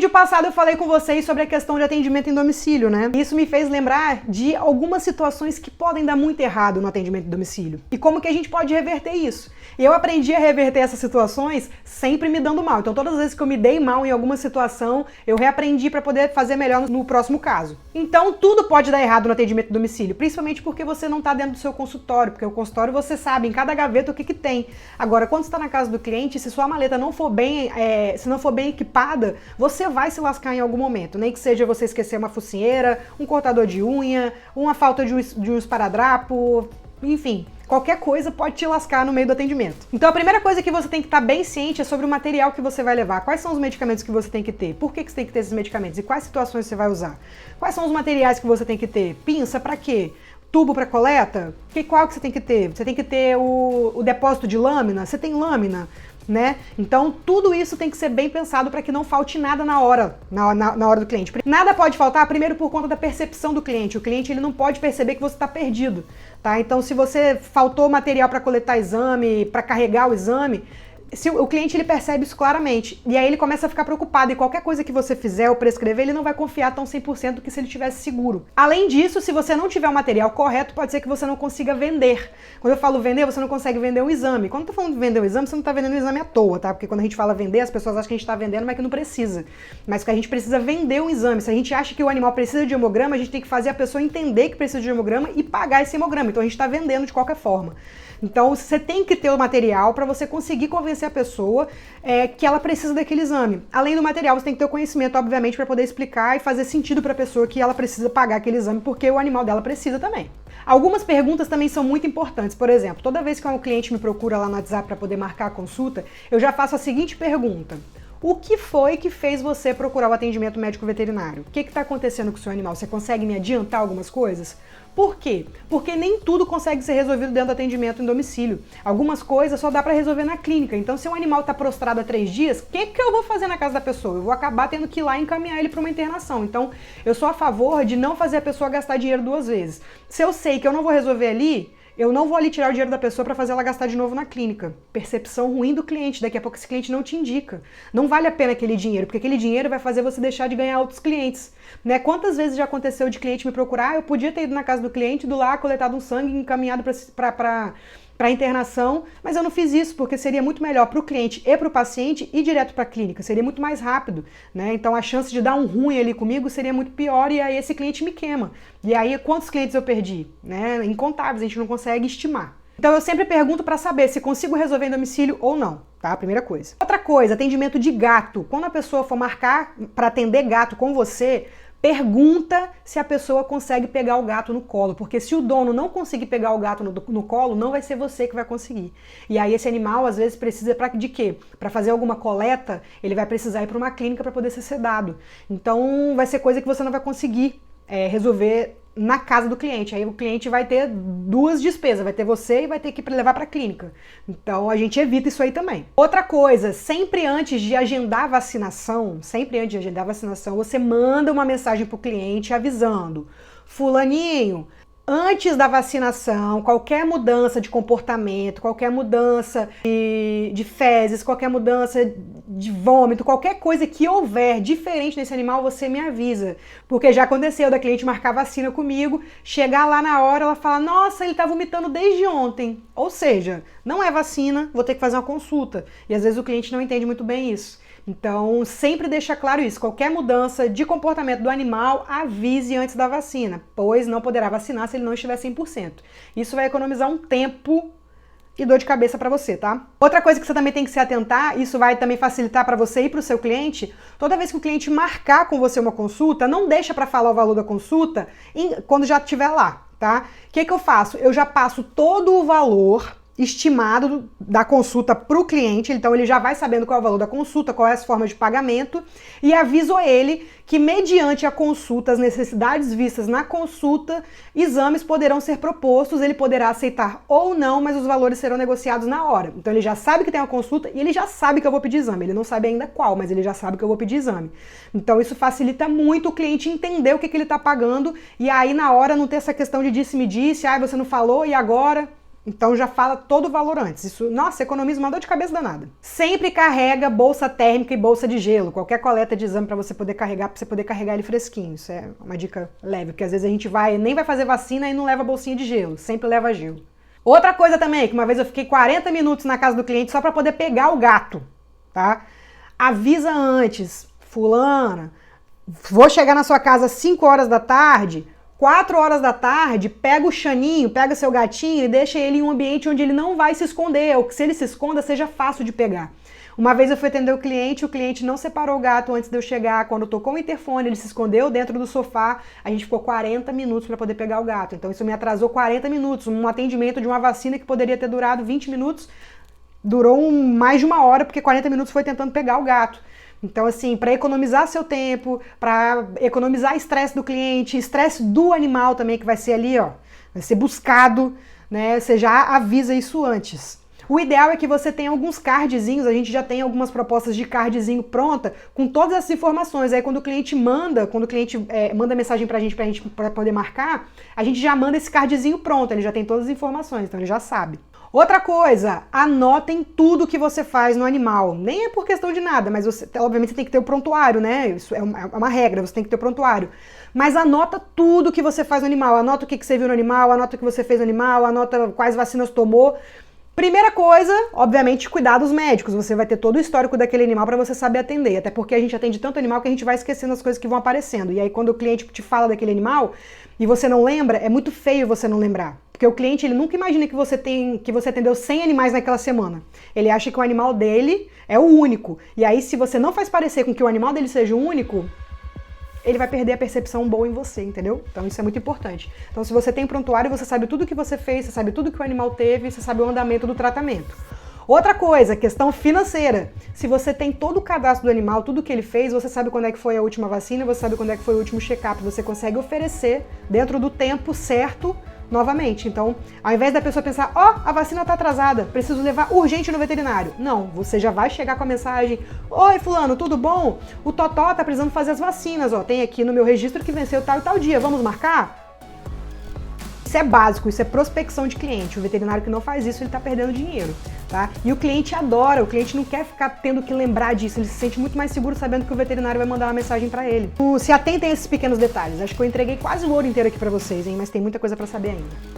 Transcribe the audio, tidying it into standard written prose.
vídeo passado eu falei com vocês sobre a questão de atendimento em domicílio, né? Isso me fez lembrar de algumas situações que podem dar muito errado no atendimento em domicílio. E como que a gente pode reverter isso? E eu aprendi a reverter essas situações sempre me dando mal. Então todas as vezes que eu me dei mal em alguma situação, eu reaprendi para poder fazer melhor no próximo caso. Então tudo pode dar errado no atendimento em domicílio, principalmente porque você não está dentro do seu consultório, porque o consultório você sabe em cada gaveta o que tem. Agora, quando você está na casa do cliente, se sua maleta não for bem, se não for bem equipada, você vai se lascar em algum momento, nem que seja você esquecer uma focinheira, um cortador de unha, uma falta de um esparadrapo, enfim. Qualquer coisa pode te lascar no meio do atendimento. Então a primeira coisa que você tem que estar bem ciente é sobre o material que você vai levar. Quais são os medicamentos que você tem que ter? Por que você tem que ter esses medicamentos? E quais situações você vai usar? Quais são os materiais que você tem que ter? Pinça para quê? Tubo para coleta? Qual que você tem que ter? Você tem que ter o depósito de lâmina? Você tem lâmina? Né? Então tudo isso tem que ser bem pensado para que não falte nada na hora do cliente. Nada pode faltar, primeiro por conta da percepção do cliente. O cliente ele não pode perceber que você está perdido, tá? Então se você faltou material para coletar exame, para carregar o exame, o cliente ele percebe isso claramente, e aí ele começa a ficar preocupado, e qualquer coisa que você fizer ou prescrever, ele não vai confiar tão 100% que se ele tivesse seguro. Além disso, se você não tiver o material correto, pode ser que você não consiga vender. Quando eu falo vender, você não consegue vender um exame. Quando eu tô falando de vender um exame, você não tá vendendo um exame à toa, tá? Porque quando a gente fala vender, as pessoas acham que a gente tá vendendo, mas que não precisa. Mas que a gente precisa vender um exame. Se a gente acha que o animal precisa de hemograma, a gente tem que fazer a pessoa entender que precisa de hemograma e pagar esse hemograma. Então a gente tá vendendo de qualquer forma. Então você tem que ter o material para você conseguir convencer a pessoa que ela precisa daquele exame. Além do material, você tem que ter o conhecimento, obviamente, para poder explicar e fazer sentido para a pessoa que ela precisa pagar aquele exame, porque o animal dela precisa também. Algumas perguntas também são muito importantes. Por exemplo, toda vez que um cliente me procura lá no WhatsApp para poder marcar a consulta, eu já faço a seguinte pergunta: o que foi que fez você procurar o atendimento médico veterinário? O que está acontecendo com o seu animal? Você consegue me adiantar algumas coisas? Por quê? Porque nem tudo consegue ser resolvido dentro do atendimento em domicílio. Algumas coisas só dá para resolver na clínica. Então, se o animal está prostrado há 3 dias, o que eu vou fazer na casa da pessoa? Eu vou acabar tendo que ir lá e encaminhar ele para uma internação. Então, eu sou a favor de não fazer a pessoa gastar dinheiro 2 vezes. Se eu sei que eu não vou resolver ali, eu não vou ali tirar o dinheiro da pessoa para fazer ela gastar de novo na clínica. Percepção ruim do cliente. Daqui a pouco esse cliente não te indica. Não vale a pena aquele dinheiro, porque aquele dinheiro vai fazer você deixar de ganhar outros clientes. Né? Quantas vezes já aconteceu de cliente me procurar, eu podia ter ido na casa do cliente, ido lá, coletado um sangue, encaminhado para internação, mas eu não fiz isso, porque seria muito melhor para o cliente e para o paciente ir direto para a clínica, seria muito mais rápido, né? Então a chance de dar um ruim ali comigo seria muito pior, e aí esse cliente me queima. E aí quantos clientes eu perdi? Né? Incontáveis, a gente não consegue estimar. Então eu sempre pergunto para saber se consigo resolver em domicílio ou não, tá? Primeira coisa. Outra coisa, atendimento de gato. Quando a pessoa for marcar para atender gato com você, pergunta se a pessoa consegue pegar o gato no colo, porque se o dono não conseguir pegar o gato no colo, não vai ser você que vai conseguir. E aí esse animal às vezes precisa de quê? Para fazer alguma coleta, ele vai precisar ir para uma clínica para poder ser sedado. Então vai ser coisa que você não vai conseguir resolver na casa do cliente. Aí o cliente vai ter 2 despesas, vai ter você e vai ter que levar para a clínica. Então a gente evita isso aí também. Outra coisa, sempre antes de agendar a vacinação, você manda uma mensagem para o cliente avisando: fulaninho, antes da vacinação, qualquer mudança de comportamento, qualquer mudança de fezes, qualquer mudança de vômito, qualquer coisa que houver diferente nesse animal, você me avisa. Porque já aconteceu da cliente marcar vacina comigo, chegar lá na hora, ela fala: nossa, ele tá vomitando desde ontem. Ou seja, não é vacina, vou ter que fazer uma consulta. E às vezes o cliente não entende muito bem isso. Então, sempre deixa claro isso. Qualquer mudança de comportamento do animal, avise antes da vacina, pois não poderá vacinar se ele não estiver 100%. Isso vai economizar um tempo e dor de cabeça para você, tá? Outra coisa que você também tem que se atentar, isso vai também facilitar para você e para o seu cliente, toda vez que o cliente marcar com você uma consulta, não deixa para falar o valor da consulta quando já estiver lá, tá? O que eu faço? Eu já passo todo o valor estimado da consulta para o cliente, então ele já vai sabendo qual é o valor da consulta, qual é as formas de pagamento, e aviso ele que mediante a consulta, as necessidades vistas na consulta, exames poderão ser propostos, ele poderá aceitar ou não, mas os valores serão negociados na hora. Então ele já sabe que tem uma consulta e ele já sabe que eu vou pedir exame, ele não sabe ainda qual, mas ele já sabe que eu vou pedir exame. Então isso facilita muito o cliente entender o que ele está pagando, e aí na hora não ter essa questão de disse-me-disse, você não falou e agora? Então já fala todo o valor antes. Isso, nossa, economiza uma dor de cabeça danada. Sempre carrega bolsa térmica e bolsa de gelo. Qualquer coleta de exame para você poder carregar ele fresquinho. Isso é uma dica leve, porque às vezes a gente nem vai fazer vacina e não leva bolsinha de gelo. Sempre leva gelo. Outra coisa também, que uma vez eu fiquei 40 minutos na casa do cliente só para poder pegar o gato, tá? Avisa antes, fulana, vou chegar na sua casa às 5 horas da tarde, 4 horas da tarde, pega o Xaninho, pega seu gatinho e deixa ele em um ambiente onde ele não vai se esconder, ou que se ele se esconda seja fácil de pegar. Uma vez eu fui atender o cliente não separou o gato antes de eu chegar. Quando tocou o interfone, ele se escondeu dentro do sofá. A gente ficou 40 minutos para poder pegar o gato. Então isso me atrasou 40 minutos. Um atendimento de uma vacina que poderia ter durado 20 minutos, durou mais de 1 hora, porque 40 minutos foi tentando pegar o gato. Então, assim, para economizar seu tempo, para economizar estresse do cliente, estresse do animal também, que vai ser ali, ó, vai ser buscado, né? Você já avisa isso antes. O ideal é que você tenha alguns cardzinhos, a gente já tem algumas propostas de cardzinho pronta, com todas essas informações. Aí quando o cliente manda mensagem pra gente pra poder marcar, a gente já manda esse cardzinho pronto, ele já tem todas as informações, então ele já sabe. Outra coisa, anotem tudo que você faz no animal. Nem é por questão de nada, mas obviamente você tem que ter o prontuário, né? Isso é uma regra, você tem que ter o prontuário. Mas anota tudo que você faz no animal. Anota o que você viu no animal, anota o que você fez no animal, anota quais vacinas tomou. Primeira coisa, obviamente, cuidados médicos. Você vai ter todo o histórico daquele animal para você saber atender. Até porque a gente atende tanto animal que a gente vai esquecendo as coisas que vão aparecendo. E aí quando o cliente te fala daquele animal e você não lembra, é muito feio você não lembrar. Porque o cliente, ele nunca imagina que você atendeu 100 animais naquela semana. Ele acha que o animal dele é o único. E aí, se você não faz parecer com que o animal dele seja o único, ele vai perder a percepção boa em você, entendeu? Então isso é muito importante. Então se você tem prontuário, você sabe tudo que você fez, você sabe tudo que o animal teve, você sabe o andamento do tratamento. Outra coisa, questão financeira. Se você tem todo o cadastro do animal, tudo que ele fez, você sabe quando é que foi a última vacina, você sabe quando é que foi o último check-up, você consegue oferecer dentro do tempo certo novamente. Então, ao invés da pessoa pensar, a vacina tá atrasada, preciso levar urgente no veterinário. Não, você já vai chegar com a mensagem, oi fulano, tudo bom? O Totó tá precisando fazer as vacinas, tem aqui no meu registro que venceu tal e tal dia, vamos marcar? Isso é básico, isso é prospecção de cliente. O veterinário que não faz isso, ele tá perdendo dinheiro, tá? E o cliente adora, o cliente não quer ficar tendo que lembrar disso, ele se sente muito mais seguro sabendo que o veterinário vai mandar uma mensagem pra ele. Se atentem a esses pequenos detalhes. Acho que eu entreguei quase o ouro inteiro aqui pra vocês, hein? Mas tem muita coisa pra saber ainda.